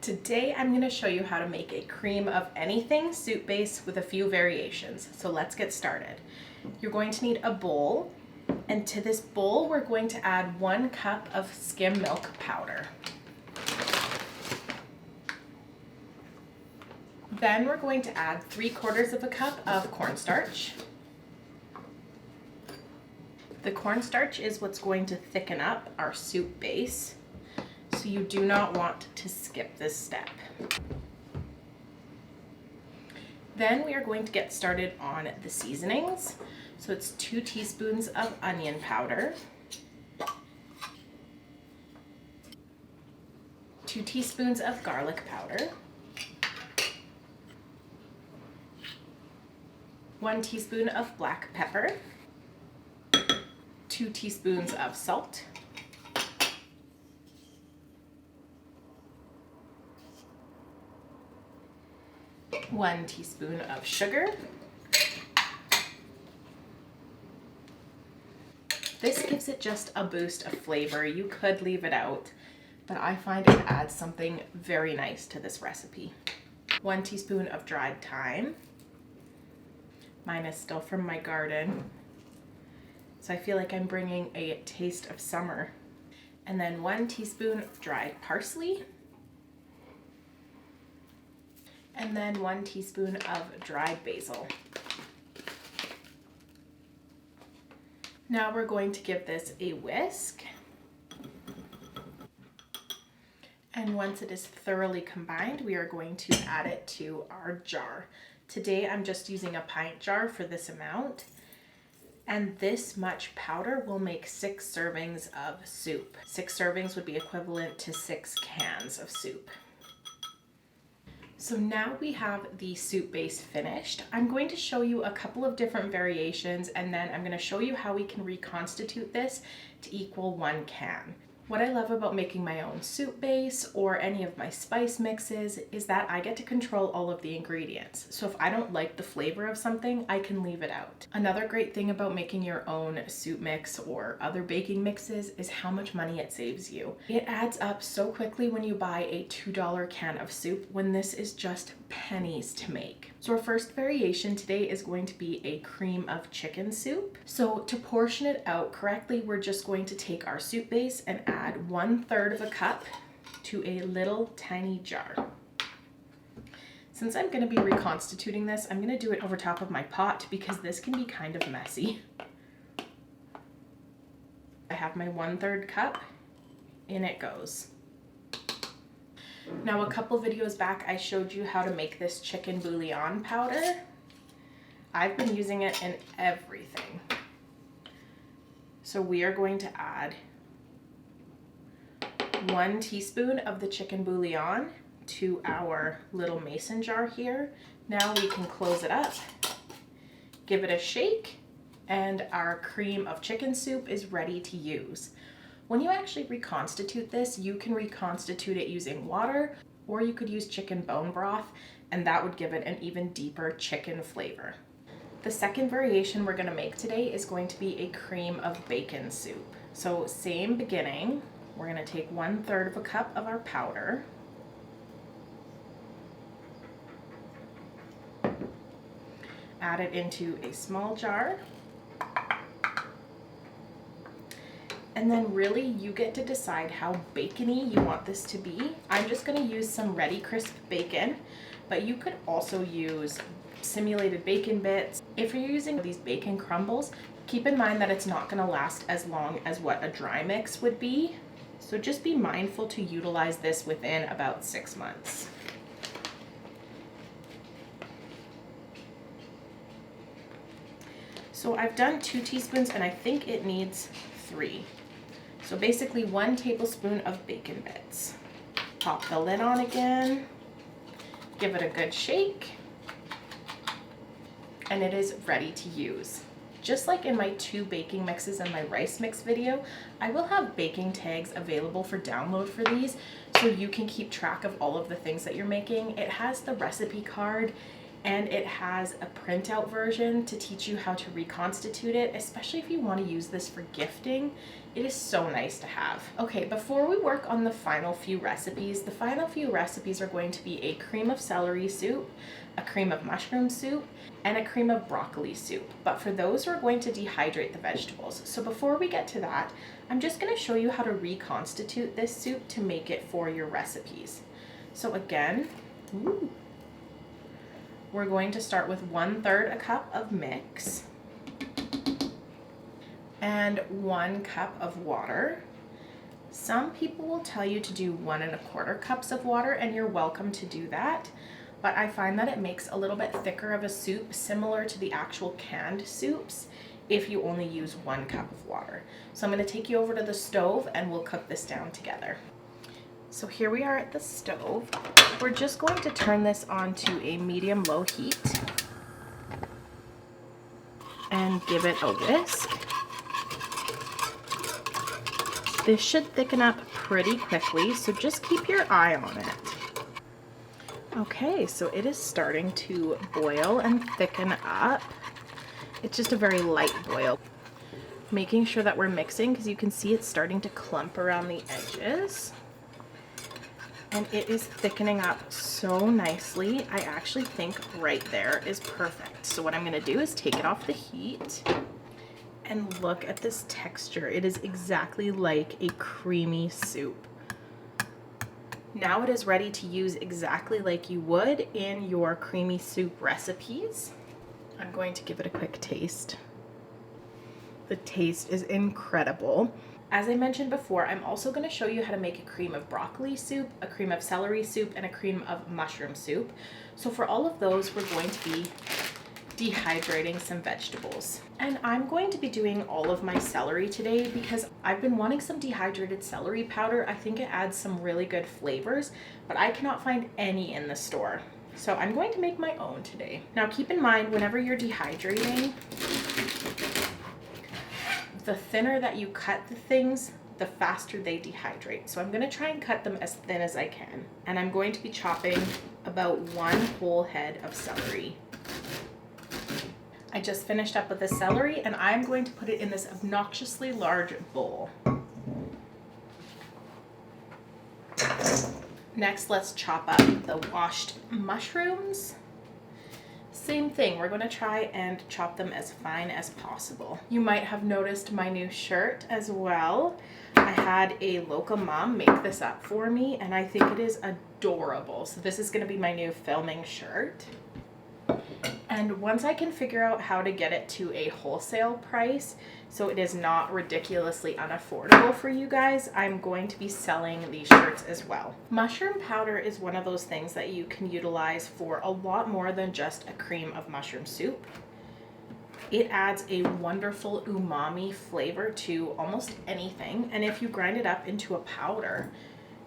Today I'm going to show you how to make a cream of anything soup base with a few variations. So let's get started. You're going to need a bowl, and to this bowl we're going to add 1 cup of skim milk powder. Then we're going to add 3/4 of a cup of cornstarch. The cornstarch is what's going to thicken up our soup base, so you do not want to skip this step. Then we are going to get started on the seasonings. So it's 2 teaspoons of onion powder, 2 teaspoons of garlic powder, 1 teaspoon of black pepper, 2 teaspoons of salt, 1 teaspoon of sugar. This gives it just a boost of flavor. You could leave it out, but I find it adds something very nice to this recipe. 1 teaspoon of dried thyme. Mine is still from my garden, so I feel like I'm bringing a taste of summer. And then 1 teaspoon of dried parsley. And then 1 teaspoon of dried basil. Now we're going to give this a whisk. And once it is thoroughly combined, we are going to add it to our jar. Today I'm just using a pint jar for this amount. And this much powder will make 6 servings of soup. 6 servings would be equivalent to 6 cans of soup. So now we have the soup base finished. I'm going to show you a couple of different variations, and then I'm going to show you how we can reconstitute this to equal 1 can. What I love about making my own soup base or any of my spice mixes is that I get to control all of the ingredients. So if I don't like the flavor of something, I can leave it out. Another great thing about making your own soup mix or other baking mixes is how much money it saves you. It adds up so quickly when you buy a $2 can of soup, when this is just pennies to make. So our first variation today is going to be a cream of chicken soup. So to portion it out correctly, we're just going to take our soup base and add 1/3 of a cup to a little tiny jar. Since I'm going to be reconstituting this, I'm going to do it over top of my pot because this can be kind of messy. I have my 1/3 cup, in it goes. Now a couple videos back I showed you how to make this chicken bouillon powder. I've been using it in everything. So we are going to add 1 teaspoon of the chicken bouillon to our little mason jar here. Now we can close it up, give it a shake, and our cream of chicken soup is ready to use. When you actually reconstitute this, you can reconstitute it using water, or you could use chicken bone broth, and that would give it an even deeper chicken flavor. The second variation we're going to make today is going to be a cream of bacon soup. So same beginning, we're going to take 1/3 of a cup of our powder, add it into a small jar, and then really you get to decide how bacony you want this to be. I'm just going to use some ready crisp bacon, but you could also use simulated bacon bits. If you're using these bacon crumbles, keep in mind that it's not going to last as long as what a dry mix would be. So just be mindful to utilize this within about 6 months. So I've done 2 teaspoons and I think it needs 3. So basically 1 tablespoon of bacon bits. Pop the lid on again, give it a good shake, and it is ready to use. Just like in my 2 baking mixes and my rice mix video, I will have baking tags available for download for these so you can keep track of all of the things that you're making. It has the recipe card and it has a printout version to teach you how to reconstitute it, especially if you want to use this for gifting. It is so nice to have. Okay, before we work on the final few recipes are going to be a cream of celery soup, a cream of mushroom soup, and a cream of broccoli soup. But for those, we're going to dehydrate the vegetables. So before we get to that, I'm just going to show you how to reconstitute this soup to make it for your recipes. So again, we're going to start with 1/3 a cup of mix and 1 cup of water. Some people will tell you to do 1 1/4 cups of water, and you're welcome to do that. But I find that it makes a little bit thicker of a soup, similar to the actual canned soups, if you only use 1 cup of water. So I'm going to take you over to the stove and we'll cook this down together. So here we are at the stove. We're just going to turn this on to a medium-low heat and give it a whisk. This should thicken up pretty quickly, so just keep your eye on it. Okay, so it is starting to boil and thicken up. It's just a very light boil. Making sure that we're mixing, because you can see it's starting to clump around the edges. And it is thickening up so nicely. I actually think right there is perfect. So what I'm going to do is take it off the heat. And look at this texture. It is exactly like a creamy soup. Now it is ready to use exactly like you would in your creamy soup recipes. I'm going to give it a quick taste. The taste is incredible. As I mentioned before, I'm also going to show you how to make a cream of broccoli soup, a cream of celery soup, and a cream of mushroom soup. So for all of those, we're going to be dehydrating some vegetables. And I'm going to be doing all of my celery today because I've been wanting some dehydrated celery powder. I think it adds some really good flavors, but I cannot find any in the store. So I'm going to make my own today. Now keep in mind, whenever you're dehydrating, the thinner that you cut the things, the faster they dehydrate. So I'm going to try and cut them as thin as I can. And I'm going to be chopping about 1 whole head of celery. I just finished up with the celery and I'm going to put it in this obnoxiously large bowl. Next, let's chop up the washed mushrooms. Same thing, we're going to try and chop them as fine as possible. You might have noticed my new shirt as well. I had a local mom make this up for me and I think it is adorable. So this is going to be my new filming shirt. And once I can figure out how to get it to a wholesale price, so it is not ridiculously unaffordable for you guys, I'm going to be selling these shirts as well. Mushroom powder is one of those things that you can utilize for a lot more than just a cream of mushroom soup. It adds a wonderful umami flavor to almost anything, and if you grind it up into a powder,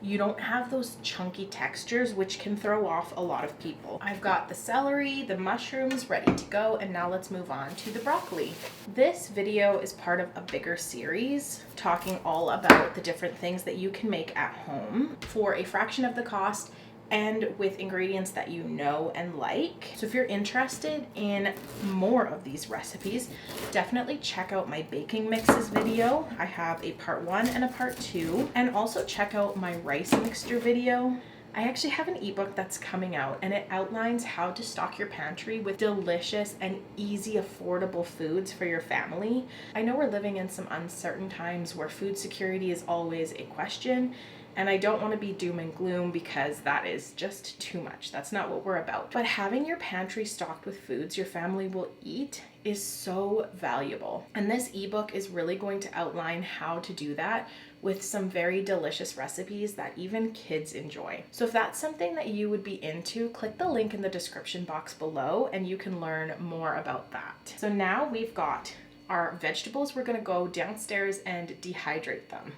you don't have those chunky textures, which can throw off a lot of people. I've got the celery, the mushrooms ready to go, and now let's move on to the broccoli. This video is part of a bigger series talking all about the different things that you can make at home for a fraction of the cost and with ingredients that you know and like. So if you're interested in more of these recipes, definitely check out my baking mixes video. I have a part 1 and a part 2, and also check out my rice mixture video. I actually have an ebook that's coming out and it outlines how to stock your pantry with delicious and easy affordable foods for your family. I know we're living in some uncertain times where food security is always a question, and I don't want to be doom and gloom because that is just too much. That's not what we're about. But having your pantry stocked with foods your family will eat is so valuable. And this ebook is really going to outline how to do that with some very delicious recipes that even kids enjoy. So if that's something that you would be into, click the link in the description box below and you can learn more about that. So now we've got our vegetables. We're going to go downstairs and dehydrate them.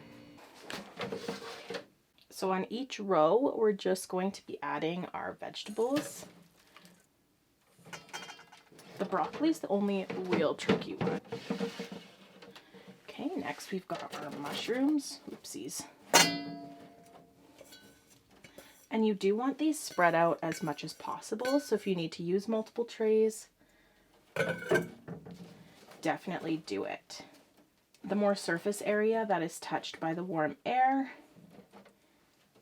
So on each row, we're just going to be adding our vegetables. The broccoli is the only real tricky one. Okay, next we've got our mushrooms. Oopsies. And you do want these spread out as much as possible. So if you need to use multiple trays, definitely do it. The more surface area that is touched by the warm air,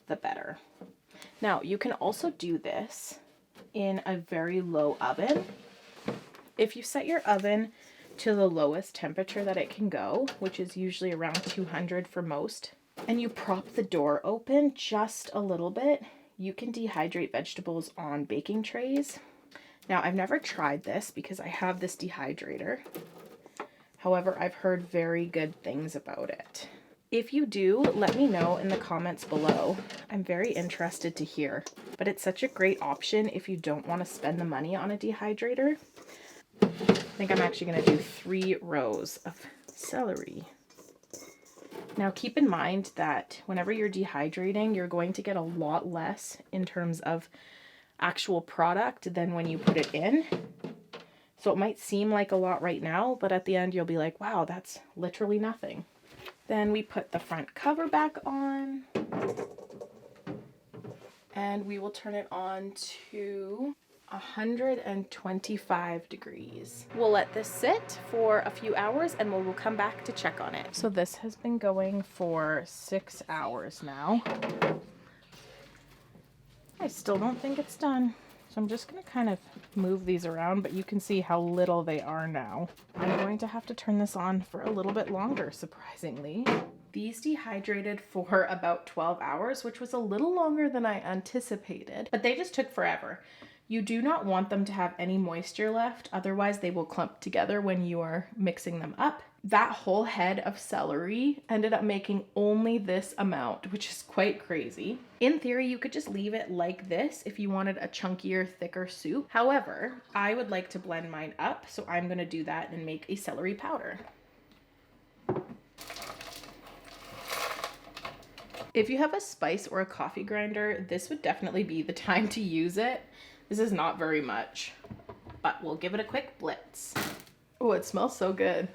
the better. Now, you can also do this in a very low oven. If you set your oven to the lowest temperature that it can go, which is usually around 200 for most, and you prop the door open just a little bit, you can dehydrate vegetables on baking trays. Now, I've never tried this because I have this dehydrator. However, I've heard very good things about it. If you do, let me know in the comments below. I'm very interested to hear. But it's such a great option if you don't want to spend the money on a dehydrator. I think I'm actually going to do 3 rows of celery. Now keep in mind that whenever you're dehydrating, you're going to get a lot less in terms of actual product than when you put it in. So it might seem like a lot right now, but at the end you'll be like, wow, that's literally nothing. Then we put the front cover back on and we will turn it on to 125 degrees. We'll let this sit for a few hours and we'll come back to check on it. So this has been going for 6 hours now. I still don't think it's done. So I'm just going to kind of move these around, but you can see how little they are now. I'm going to have to turn this on for a little bit longer, surprisingly. These dehydrated for about 12 hours, which was a little longer than I anticipated, but they just took forever. You do not want them to have any moisture left, otherwise they will clump together when you are mixing them up. That whole head of celery ended up making only this amount, which is quite crazy. In theory, you could just leave it like this if you wanted a chunkier, thicker soup. However, I would like to blend mine up, so I'm going to do that and make a celery powder. If you have a spice or a coffee grinder, this would definitely be the time to use it. This is not very much, but we'll give it a quick blitz. Oh, it smells so good.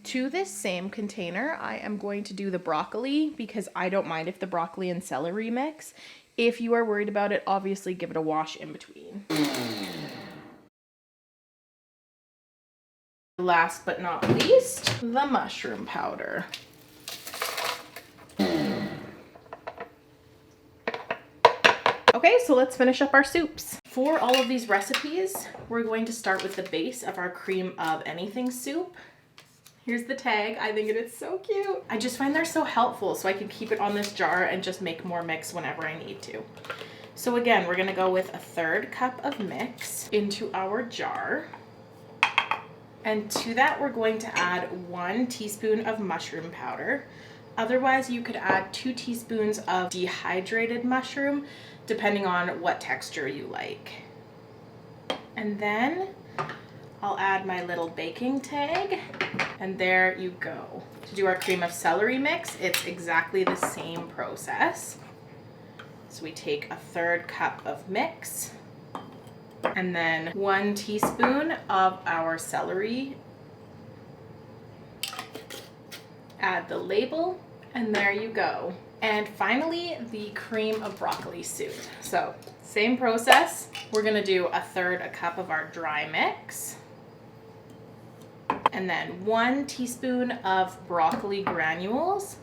To this same container, I am going to do the broccoli because I don't mind if the broccoli and celery mix. If you are worried about it, obviously give it a wash in between. Last but not least, the mushroom powder. Okay, so let's finish up our soups. For all of these recipes, we're going to start with the base of our cream of anything soup. Here's the tag. I think it is so cute. I just find they're so helpful, so I can keep it on this jar and just make more mix whenever I need to. So again, we're gonna go with a 1/3 cup of mix into our jar. And to that, we're going to add 1 teaspoon of mushroom powder. Otherwise, you could add 2 teaspoons of dehydrated mushroom, depending on what texture you like. And then I'll add my little baking tag, and there you go. To do our cream of celery mix, it's exactly the same process. So we take a 1/3 cup of mix, and then 1 teaspoon of our celery. Add the label, and there you go. And finally, the cream of broccoli soup. So same process. We're gonna do a 1/3 cup of our dry mix, and then 1 teaspoon of broccoli granules,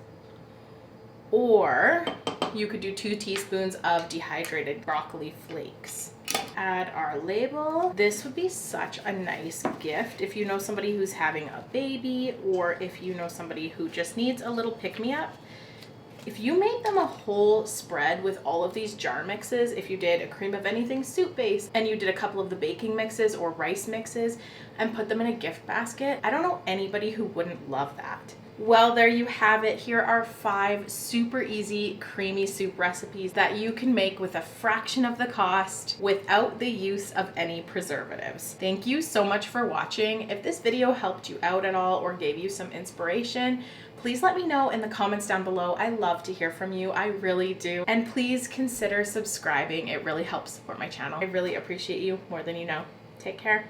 or you could do 2 teaspoons of dehydrated broccoli flakes. Add our label. This would be such a nice gift if you know somebody who's having a baby, or if you know somebody who just needs a little pick-me-up. If you made them a whole spread with all of these jar mixes, if you did a cream of anything soup base and you did a couple of the baking mixes or rice mixes and put them in a gift basket, I don't know anybody who wouldn't love that. Well, there you have it. Here are 5 super easy creamy soup recipes that you can make with a fraction of the cost without the use of any preservatives. Thank you so much for watching. If this video helped you out at all or gave you some inspiration, please let me know in the comments down below. I love to hear from you. I really do. And please consider subscribing. It really helps support my channel. I really appreciate you more than you know. Take care.